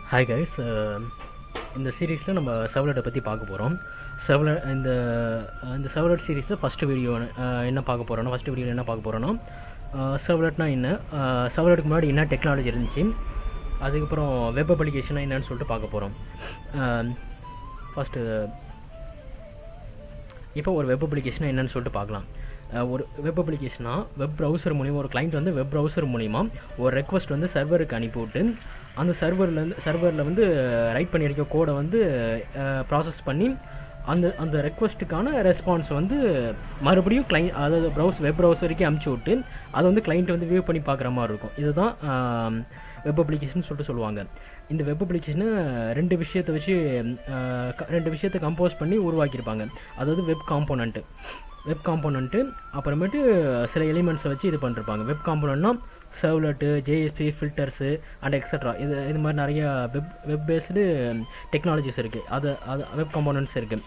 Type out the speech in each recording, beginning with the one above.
Hi guys, இந்த சீரீஸில் நம்ம சர்வ்லெட்டை பற்றி பார்க்க போகிறோம். சர்வ்லெட் இந்த சர்வ்லெட் சீரீஸில் ஃபஸ்ட்டு வீடியோ என்ன பார்க்க போகிறோன்னா சர்வ்லெட்னா என்ன, சர்வ்லெட்டுக்கு முன்னாடி என்ன டெக்னாலஜி இருந்துச்சு, அதுக்கப்புறம் வெப் அப்ளிகேஷனா என்னன்னு சொல்லிட்டு பார்க்க போகிறோம். ஃபஸ்ட்டு இப்போ ஒரு வெப் அப்ளிகேஷனா என்னன்னு சொல்லிட்டு பார்க்கலாம். ஒரு வெப் அப்ளிகேஷனா வெப் ப்ரௌசர் மூலிமா ஒரு கிளைண்ட் வந்து வெப் ப்ரௌசர் மூலிமா ஒரு ரெக்வஸ்ட் வந்து சர்வருக்கு அனுப்பிவிட்டு அந்த சர்வரில் வந்து ரைட் பண்ணியிருக்க கோடை வந்து ப்ராசஸ் பண்ணி அந்த ரெக்வஸ்ட்டுக்கான ரெஸ்பான்ஸ் வந்து மறுபடியும் கிளைண்ட், அதாவது வெப் ப்ரௌசருக்கே அனுப்பிச்சி விட்டு அதை வந்து கிளைண்ட் வந்து வியூ பண்ணி பார்க்குற மாதிரி இருக்கும். இதுதான் வெப் அப்ளிகேஷன் சொல்லிட்டு சொல்லுவாங்க. இந்த வெப் அப்ளிகேஷனை ரெண்டு விஷயத்தை கம்போஸ் பண்ணி உருவாக்கியிருப்பாங்க. அதாவது வெப் காம்போனண்ட்டு அப்புறமேட்டு சில எலிமெண்ட்ஸை வச்சு இது பண்ணிருப்பாங்க. வெப் காம்போனண்ட்னா servlet, JSP, filters and extra, இது மாதிரி நிறைய வெப் பேஸ்டு டெக்னாலஜிஸ் இருக்குது. அது வெப் காம்போனன்ட்ஸ் இருக்குது.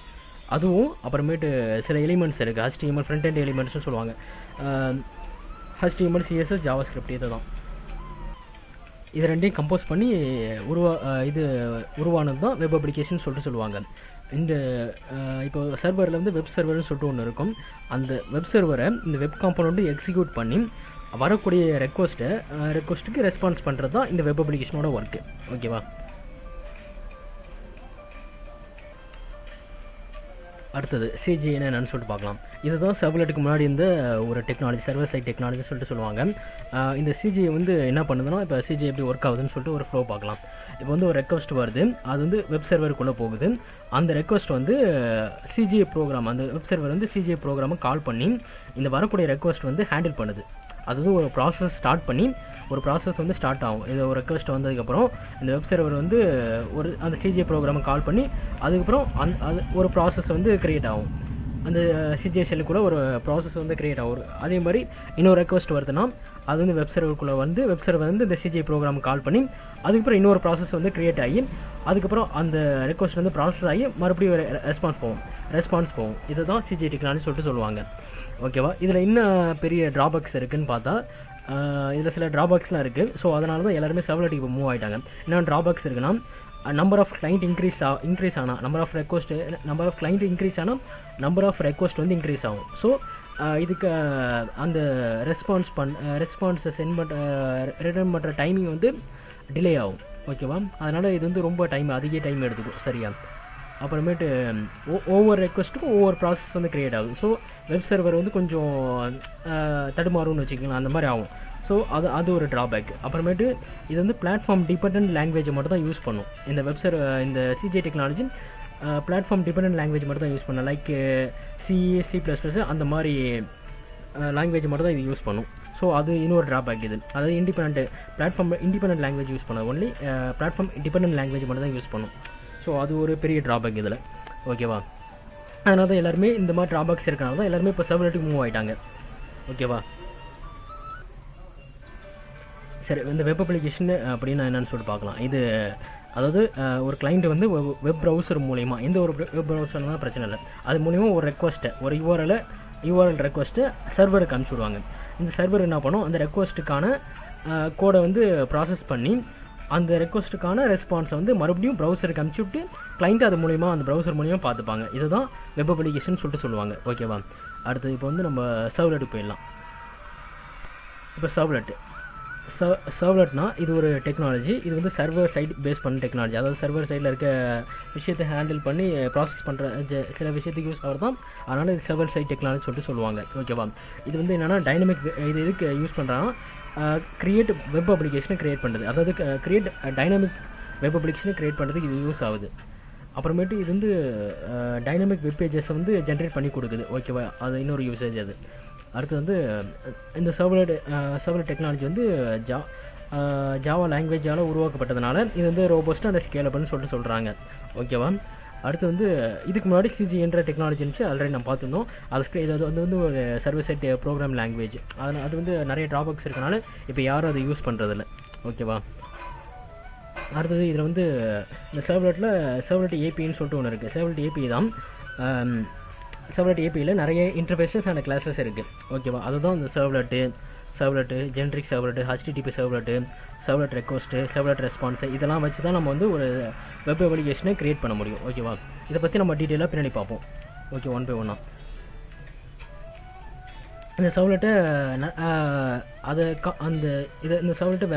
அதுவும் அப்புறமேட்டு சில எலிமெண்ட்ஸ் இருக்குது. HTML ஃப்ரண்ட் எண்ட் எலிமெண்ட்ஸ்னு சொல்லுவாங்க. HTML, CSS, JavaScript இதுதான். இது ரெண்டையும் கம்போஸ் பண்ணி உருவானது தான் வெப் அப்ளிகேஷன் சொல்லிட்டு சொல்லுவாங்க. இந்த இப்போ சர்வரில் வந்து வெப் சர்வர்னு சொல்லிட்டு ஒன்று இருக்கும். அந்த வெப் சர்வரை இந்த வெப் காம்போனண்ட்டு எக்ஸிக்யூட் பண்ணி வரக்கூடிய ரெக்வஸ்ட்டுக்கு ரெஸ்பான்ஸ் பண்ணுறது தான் இந்த வெப் அப்ளிகேஷனோட ஒர்க்கு. ஓகேவா? அடுத்தது CGI என்னன்னு சொல்லிட்டு பார்க்கலாம். இதுதான் சர்வ்லெட்டுக்கு முன்னாடி இந்த ஒரு டெக்னாலஜி, சர்வர் சைட் டெக்னாலஜி சொல்லிட்டு சொல்லுவாங்க. இந்த CGI வந்து என்ன பண்ணுதுன்னா, இப்போ CGI எப்படி ஒர்க் ஆகுதுன்னு சொல்லிட்டு ஒரு ஃப்ளோ பார்க்கலாம். இப்போ வந்து ஒரு ரெக்வஸ்ட் வருது, அது வந்து வெப் சர்வருக்குள்ளே போகுது. அந்த ரெக்வஸ்ட் வந்து CGI ப்ரோக்ராம், அந்த வெப் சர்வர் வந்து CGI ப்ரோக்ராமை கால் பண்ணி இந்த வரக்கூடிய ரெக்வஸ்ட் வந்து ஹேண்டில் பண்ணுது. அதாவது ஒரு ப்ராசஸ் வந்து ஸ்டார்ட் ஆகும். இது ஒரு ரெக்வஸ்ட் வந்ததுக்கப்புறம் இந்த வெப் சர்வர் வந்து அந்த CGI ப்ரோக்ராமை கால் பண்ணி அதுக்கப்புறம் அது ஒரு ப்ராசஸ் வந்து க்ரியேட் ஆகும். அந்த CGI ஷெல்லுக்குள்ளே ஒரு ப்ராசஸ் வந்து க்ரியேட் ஆகும். அதே மாதிரி இன்னொரு ரெக்வஸ்ட் வருதுன்னா அது வந்து வெப் சர்வருக்குள்ளே வந்து வெப் சர்வர் வந்து இந்த CGI ப்ரோக்ராம் கால் பண்ணி அதுக்கப்புறம் இன்னொரு ப்ராசஸ் வந்து க்ரியேட் ஆகி அதுக்கப்புறம் அந்த ரெக்வஸ்ட் வந்து ப்ராசஸ் ஆகி மறுபடியும் ரெஸ்பான்ஸ் போகும். இதுதான் CGI டெக்னாலஜி சொல்லிட்டு சொல்லுவாங்க. ஓகேவா? இதில் இன்னும் பெரிய ட்ராபேக்ஸ் இருக்குதுன்னு பார்த்தா, இதில் சில ட்ராபேக்ஸ்லாம் இருக்குது. ஸோ அதனால தான் எல்லாருமே சர்வ்லெட்டுக்கு இப்போ மூவ் ஆகிட்டாங்க. என்ன ட்ராபேக்ஸ் இருக்குன்னா, நம்பர் ஆஃப் கிளைண்ட் இன்க்ரீஸ் ஆனால் நம்பர் ஆஃப் கிளைண்ட் இன்க்ரீஸ் ஆனால் நம்பர் ஆஃப் ரெக்வஸ்ட் வந்து இன்க்ரீஸ் ஆகும். ஸோ இதுக்கு அந்த ரெஸ்பான்ஸை ரிட்டர்ன் பண்ணுற டைமிங் வந்து டிலே ஆகும். ஓகேவா? அதனால் இது வந்து ரொம்ப அதிக டைம் எடுத்துக்கும். சரியா? அப்புறமேட்டு ஒவ்வொரு ரெக்வஸ்ட்டுக்கும் ஒவ்வொரு ப்ராசஸ் வந்து க்ரியேட் ஆகுது. ஸோ வெப் சர்வர் வந்து கொஞ்சம் தடுமாறும்னு வச்சுக்கலாம், அந்த மாதிரி ஆகும். ஸோ அது ஒரு ட்ராபேக். அப்புறமேட்டு இது வந்து பிளாட்ஃபார்ம் டிபெண்டன்ட் லாங்குவேஜை மட்டும் தான் யூஸ் பண்ணும். இந்த CGI technology platform dependent language மட்டும் தான் யூஸ் பண்ணும். லைக் C++, அந்த மாதிரி லாங்குவேஜ் மட்டும் தான் இது யூஸ் பண்ணும். ஸோ அது இன்னொரு ட்ராபேக். இது அதாவது இண்டிபெண்டன்ட் லாங்குவேஜ் யூஸ் பண்ண ஒன்லி பிளாட்ஃபார்ம் டிபெண்டன்ட் லாங்குவேஜ் மட்டும் தான் யூஸ் பண்ணும். ஸோ அது ஒரு பெரிய ட்ராபேக் இதில். ஓகேவா? அதனால தான் எல்லாருமே இந்த மாதிரி ட்ராபேக்ஸ் இருக்கனால தான் எல்லாருமே இப்போ சர்வ்லெட்டுக்கு மூவ் ஆகிட்டாங்க. ஓகேவா? சரி, இந்த வெப் அப்ளிகேஷன் அப்படின்னா என்னன்னு சொல்லிட்டு பார்க்கலாம். இது அதாவது ஒரு கிளைண்ட் வந்து வெப் ப்ரௌசர் மூலிமா, எந்த ஒரு வெப் ப்ரௌசர்னாலும் பிரச்சனை இல்லை, அது மூலிமா ஒரு யூஆர்எல் ரெக்வஸ்ட்டை சர்வருக்கு அனுப்பிச்சுடுவாங்க. இந்த சர்வர் என்ன பண்ணும், அந்த ரெக்வஸ்ட்டுக்கான கோடை வந்து ப்ராசஸ் பண்ணி அந்த ரெக்வஸ்ட்டுக்கான ரெஸ்பான்ஸை வந்து மறுபடியும் ப்ரௌசருக்கு அனுப்பிச்சுட்டு கிளைண்ட் அது மூலிமா அந்த ப்ரௌசர் மூலிமா பார்த்துப்பாங்க. இதுதான் வெப் அப்ளிகேஷன் சொல்லிட்டு சொல்லுவாங்க. ஓகேவா? அடுத்து இப்போ வந்து நம்ம சர்வ்லெட்டுக்கு போயிடலாம். இப்போ சர்வ்லெட்னா இது ஒரு டெக்னாலஜி. இது வந்து சர்வர் சைட் பேஸ் பண்ண டெக்னாலஜி. அதாவது சர்வர் சைடில் இருக்க விஷயத்தை ஹேண்டில் பண்ணி ப்ராசஸ் பண்ணுற சில விஷயத்துக்கு யூஸ் ஆகிறது தான். அதனால் இது சர்வர் சைட் டெக்னாலஜி சொல்லிட்டு சொல்லுவாங்க. ஓகேவா? இது வந்து என்னென்னா இது எதுக்கு யூஸ் பண்ணுறாங்கன்னா, கிரியேட் வெப் அப்ளிகேஷனை க்ரியேட் பண்ணுறது, அதாவது கிரியேட் டைனமிக் வெப் அப்ளிகேஷனை க்ரியேட் பண்ணுறதுக்கு இது யூஸ் ஆகுது. அப்புறமேட்டு இது வந்து டைனமிக் வெப் பேஜஸை வந்து ஜென்ரேட் பண்ணி கொடுக்குது. ஓகேவா? அது இன்னொரு யூசேஜ். அது அடுத்து வந்து இந்த சர்வ்லெட் டெக்னாலஜி வந்து ஜாவா லாங்குவேஜால் உருவாக்கப்பட்டதுனால இது வந்து ரோபஸ்ட்டாக அந்த ஸ்கேலபிள்னு சொல்கிறாங்க. ஓகேவா? அடுத்து வந்து இதுக்கு முன்னாடி CGIன்ற டெக்னாலஜி இருந்துச்சு, ஆல்ரெடி நம்ம பார்த்துருந்தோம். அது வந்து ஒரு சர்வர் சைட் ப்ரோக்ராம் லாங்குவேஜ். அது வந்து நிறைய ட்ராபேக்ஸ் இருக்கனால இப்போ யாரும் அதை யூஸ் பண்ணுறதில்ல. ஓகேவா? அடுத்தது இதில் வந்து இந்த சர்வ்லெட் APIன்னு சொல்லிட்டு ஒன்று இருக்குது. சர்வ்லெட் API தான். சர்வ்லெட் APIயில் நிறைய இன்டர்ஃபேஸஸ் அண்ட் கிளாஸஸ் இருக்குது. ஓகேவா? அதுதான் இந்த servlet, generic servlet, HTTP servlet, servlet request, servlet response இதெல்லாம் வச்சு தான் நம்ம வந்து ஒரு வெப் அப்ளிகேஷனை க்ரியேட் பண்ண முடியும். ஓகேவா? இதை பற்றி நம்ம டீட்டெயிலாக பின்னாடி பார்ப்போம். ஓகே, ஒன் பை ஒன்னாக இந்த சர்வ்லெட்டை அதை இந்த சர்வ்லெட்டை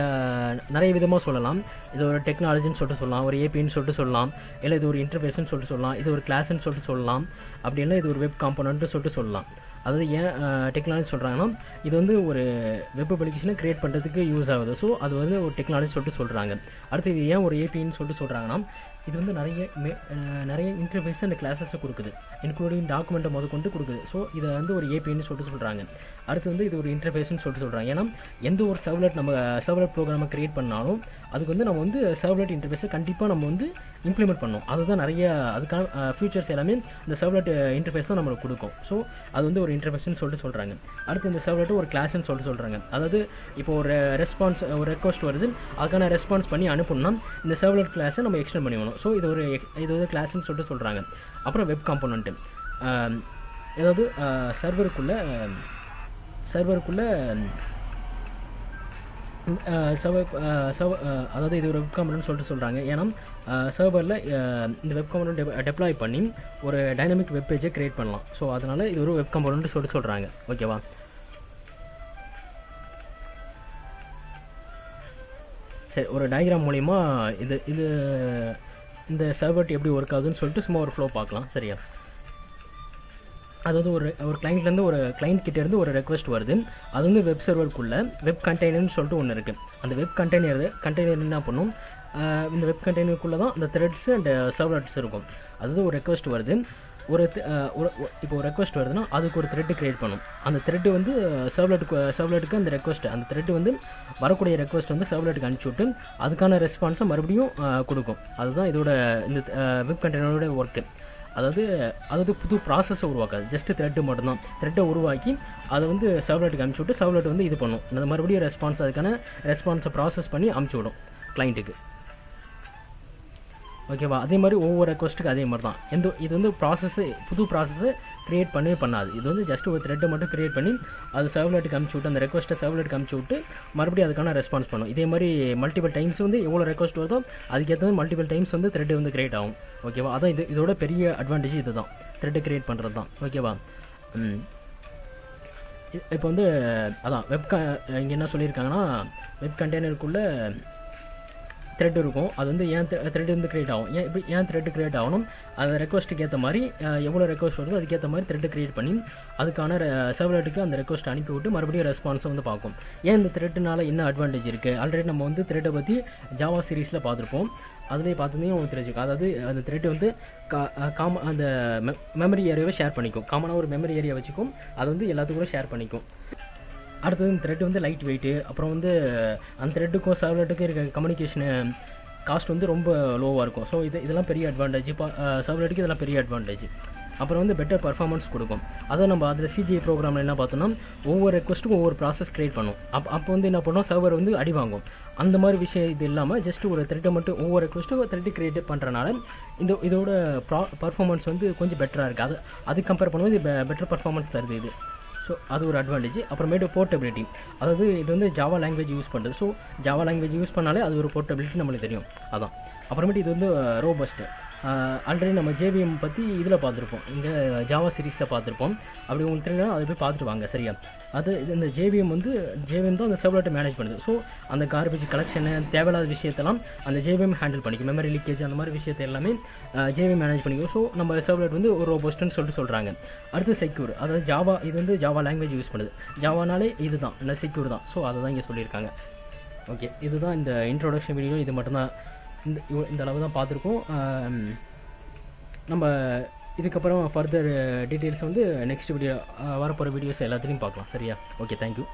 நிறைய விதமாக சொல்லலாம். இது ஒரு டெக்னாலஜின்னு சொல்லிட்டு சொல்லலாம், ஒரு ஏபின்னு சொல்லிட்டு சொல்லலாம், இல்லை இது ஒரு இன்டர்ஃபேஸ்ன்னு சொல்லிட்டு சொல்லலாம், இது ஒரு கிளாஸ்ன்னு சொல்லிட்டு சொல்லலாம், அப்படி இல்லை இது ஒரு வெப் காம்பனண்ட்டு சொல்லிட்டு சொல்லலாம். அதாவது ஏன் டெக்னாலஜி சொல்கிறாங்கன்னா, இது வந்து ஒரு வெப் அப்ளிகேஷனை க்ரியேட் பண்ணுறதுக்கு யூஸ் ஆகுது. ஸோ அது வந்து ஒரு டெக்னாலஜி சொல்லிட்டு சொல்கிறாங்க. அடுத்து இது ஏன் ஒரு ஏபின்னு சொல்லிட்டு சொல்கிறாங்கன்னா, இது வந்து நிறைய இன்டர்ஃபேஸ் அந்த கிளாஸஸை கொடுக்குது, இன்க்ளூடிங் டாக்குமெண்ட்டை முதற்கொண்டு கொடுக்குது. ஸோ இதை வந்து ஒரு ஏபின்னு சொல்லிட்டு சொல்கிறாங்க. அடுத்து வந்து இது ஒரு இன்டர்ஃபேஸ்ன்னு சொல்லிட்டு சொல்கிறாங்க. ஏன்னா எந்த ஒரு சர்வ்லெட் ப்ரோக்ராமை க்ரியேட் பண்ணாலும் அதுக்கு வந்து நம்ம வந்து சர்வ்லெட் இன்டர்ஃபேஸை கண்டிப்பாக நம்ம வந்து இம்ப்ளிமெண்ட் பண்ணணும். அதுதான் நிறைய அதுக்கான ஃபியூச்சர்ஸ் எல்லாமே இந்த சர்வ்லெட் இன்டர்ஃபேஸ் தான் நம்மளுக்கு கொடுக்கும். ஸோ அது வந்து ஒரு இன்டர்ஃபேஸ்ன்னு சொல்லிட்டு சொல்கிறாங்க. அடுத்து இந்த சர்வ்லெட்டு ஒரு கிளாஸ்ன்னு சொல்லிட்டு சொல்கிறாங்க. அதாவது இப்போ ஒரு ரெக்வஸ்ட் வருது, அதுக்கான ரெஸ்பான்ஸ் பண்ணி அனுப்பணும்னா இந்த சர்வ்லெட் கிளாஸை நம்ம எக்ஸ்டெண்ட் பண்ணிக்கணும். ஸோ இது ஒரு கிளாஸ்ன்னு சொல்லிட்டு சொல்கிறாங்க. அப்புறம் வெப் காம்போனன்ட்டு, அதாவது சர்வருக்குள்ளே அதாவது இது ஒரு வெப் காம்பனன்ட் சொல்லிட்டு சொல்கிறாங்க. ஏன்னா சர்வரில் இந்த வெப் காம்பனன்ட் டெப்ளாய் பண்ணி ஒரு டைனமிக் வெப் பேஜை க்ரியேட் பண்ணலாம். ஸோ அதனால் இது ஒரு வெப் காம்பனன்ட் சொல்லிட்டு சொல்கிறாங்க. ஓகேவா? சரி, ஒரு டயக்ராம் மூலிமா இந்த சர்வர்ட் எப்படி ஒர்க் ஆகுதுன்னு சொல்லிட்டு சும்மா ஒரு ஃப்ளோ பார்க்கலாம். சரியா? அதாவது ஒரு கிளைண்ட்லேருந்து ஒரு கிளைண்ட் கிட்டேருந்து ஒரு ரெக்வஸ்ட் வருது. அது வந்து வெப் சர்வருக்குள்ளே வெப் கண்டெய்னர்னு சொல்லிட்டு ஒன்று இருக்குது. அந்த வெப் கண்டெய்னர் என்ன பண்ணும், இந்த வெப் கண்டெய்னருக்குள்ளே தான் அந்த த்ரெட்ஸ் அண்ட் சர்வ்லெட்ஸ் இருக்கும். அதாவது ஒரு ரெக்வஸ்ட் வருது, இப்போ ஒரு ரெக்வஸ்ட் வருதுன்னா அதுக்கு ஒரு த்ரெட்டு க்ரியேட் பண்ணும். அந்த த்ரெட்டு வந்து சர்வ்லெட்டுக்கு அந்த த்ரெட்டு வந்து வரக்கூடிய ரெக்வஸ்ட் வந்து சர்வ்லெட்டுக்கு அனுப்பிச்சி விட்டு அதுக்கான ரெஸ்பான்ஸை மறுபடியும் கொடுக்கும். அதுதான் இதோட இந்த வெப் கண்டெய்னரோட ஒர்க்கு. அதாவது புது ப்ராசஸை உருவாக்காது, ஜஸ்ட் த்ரெட்டு மட்டும்தான். த்ரெட்டை உருவாக்கி அதை வந்து சர்வ்லெட்டுக்கு அனுப்பிச்சி விட்டு சர்வ்லெட் வந்து இது பண்ணும். அந்த மறுபடியும் அதுக்கான ரெஸ்பான்ஸை ப்ராசஸ் பண்ணி அனுப்பிச்சி விடும் கிளைண்ட்டுக்கு. ஓகேவா? அதே மாதிரி ஒவ்வொரு ரெக்வஸ்ட்டுக்கு அதே மாதிரி தான். இது வந்து புது ப்ராசஸை க்ரியேட் பண்ணவே பண்ணாது. இது வந்து ஜஸ்ட் ஒரு த்ரெட்டை மட்டும் க்ரியேட் பண்ணி அது சர்வ்லெட்டுக்கு அனுப்பிச்சி விட்டு அந்த ரெக்வஸ்ட்டை சர்வ்லெட்டுக்கு அனுப்பிச்சி விட்டு மறுபடியும் அதுக்கான ரெஸ்பான்ஸ் பண்ணும். இதே மாதிரி மல்டிபிள் டைம்ஸ் வந்து எவ்வளோ ரெக்வஸ்ட் வருதோ அதுக்கேற்ற மல்டிபிள் டைம்ஸ் வந்து த்ரெட்டு வந்து க்ரியேட் ஆகும். ஓகேவா? அதான் இதோட பெரிய அட்வான்டேஜ் இது தான், த்ரெட்டை க்ரியேட் பண்ணுறது தான். ஓகேவா? இப்போ வந்து அதான் இங்கே என்ன சொல்லியிருக்காங்கன்னா, வெப் கண்டெய்னருக்குள்ளே த்ரெட் இருக்கும். அது வந்து த்ரெட் வந்து க்ரியேட் ஆகும். ஏன் த்ரெட் க்ரியேட் ஆகணும், அந்த ரெக்வஸ்ட்டுக்கு ஏற்ற மாதிரி எவ்வளோ ரெக்வஸ்ட் வருதோ அதுக்கேற்ற மாதிரி த்ரெட் க்ரியேட் பண்ணி அதுக்கான சர்வ்லெட்டுக்கு அந்த ரெக்வஸ்ட் அனுப்பி விட்டு மறுபடியும் ரெஸ்பான்ஸை வந்து பார்க்கும். ஏன் இந்த த்ரெட்னால என்ன அட்வான்டேஜ் இருக்குது, ஆல்ரெடி நம்ம வந்து த்ரெட்டை பற்றி ஜாவா சீரீஸில் பார்த்துருப்போம். அதுலேயே பார்த்துருந்தீங்க உங்களுக்கு தெரிஞ்சுக்கும். அதாவது அந்த த்ரெட் வந்து அந்த மெமரி ஏரியாவை ஷேர் பண்ணிக்கும். காமனாக ஒரு மெமரி ஏரியா வச்சுக்கும், அது வந்து எல்லாத்துக்கும் கூட ஷேர் பண்ணிக்கும். அடுத்தது இந்த த்ரெட் வந்து லைட் வெயிட்டு, அப்புறம் வந்து அந்த த்ரெட்டுக்கும் சர்வ்லெட்டுக்கும் இருக்க கம்யூனிகேஷனு காஸ்ட் வந்து ரொம்ப லோவாக இருக்கும். ஸோ இதெல்லாம் பெரிய அட்வான்டேஜ். சர்வ்லெட்டுக்கு இதெல்லாம் பெரிய அட்வான்டேஜ். அப்புறம் வந்து பெட்டர் பர்ஃபார்மன்ஸ் கொடுக்கும். அதை நம்ம அதில் CGI ப்ரோக்ராமில் என்ன பார்த்தோம்னா, ஒவ்வொரு ரெக்வஸ்ட்டுக்கும் ஒவ்வொரு ப்ராசஸ் க்ரியேட் பண்ணும். அப்போ வந்து என்ன பண்ணோம், சர்வர் வந்து அடி வாங்கும். அந்த மாதிரி விஷயம் இது இல்லாமல் ஜஸ்ட் ஒரு த்ரெட்டை மட்டும் ஒவ்வொரு ரெக்வஸ்ட்டும் த்ரெட்டு க்ரியேட் பண்ணுறனால இதோட பர்ஃபார்மன்ஸ் வந்து கொஞ்சம் பெட்டராக இருக்குது. அது கம்பேர் பண்ணும்போது பெட்டர் பர்ஃபார்மன்ஸ் தருது இது. ஸோ அது ஒரு அட்வான்டேஜ். அப்புறமேட்டு போர்ட்டபிலிட்டி, அதாவது இது வந்து ஜாவா லாங்குவேஜ் யூஸ் பண்ணுறது. ஸோ ஜாவா லாங்குவேஜ் யூஸ் பண்ணாலே அது ஒரு போர்ட்டபிலிட்டி நம்மளுக்கு தெரியும். அதான். அப்புறமேட்டு இது வந்து ரோபஸ்ட்டு. ஆல்ரெடி நம்ம JVM பற்றி இதில் பார்த்துருப்போம், இங்கே ஜாவா சீரீஸில் பார்த்துருப்போம். அப்படி உங்களுக்கு தெரியல அதை போய் பார்த்துட்டு வாங்க. சரியா? இந்த JVM தான் அந்த சர்வ்லெட்டை மேனேஜ் பண்ணுது. ஸோ அந்த கார்பேஜ் கலெக்ஷனு தேவையில்லாத விஷயத்தெல்லாம் அந்த JVM ஹேண்டில் பண்ணிக்கும். மெமரி லீக்கேஜ் அந்த மாதிரி விஷயத்தை எல்லாமே JVM மேனேஜ் பண்ணிக்கும். ஸோ நம்ம சர்வ்லெட் வந்து ஒரு ரோபஸ்ட்டுன்னு சொல்கிறாங்க. அடுத்து செக்யூர், அதாவது இது வந்து ஜாவா லாங்குவேஜ் யூஸ் பண்ணுது. ஜாவானாலே இதுதான் இல்லை செக்யூர் தான். ஸோ அதை தான் இங்கே சொல்லியிருக்காங்க. ஓகே, இதுதான் இந்த இன்ட்ரோடக்ஷன் வீடியோ. இது மட்டும்தான், இந்த அளவு தான் பார்த்துருக்கோம். நம்ம இதுக்கப்புறம் ஃபர்தர் டீட்டெயில்ஸ் வந்து நெக்ஸ்ட் வீடியோ வரப்போகிற வீடியோஸ் எல்லாத்துலேயும் பார்க்கலாம். சரியா? Okay, thank you.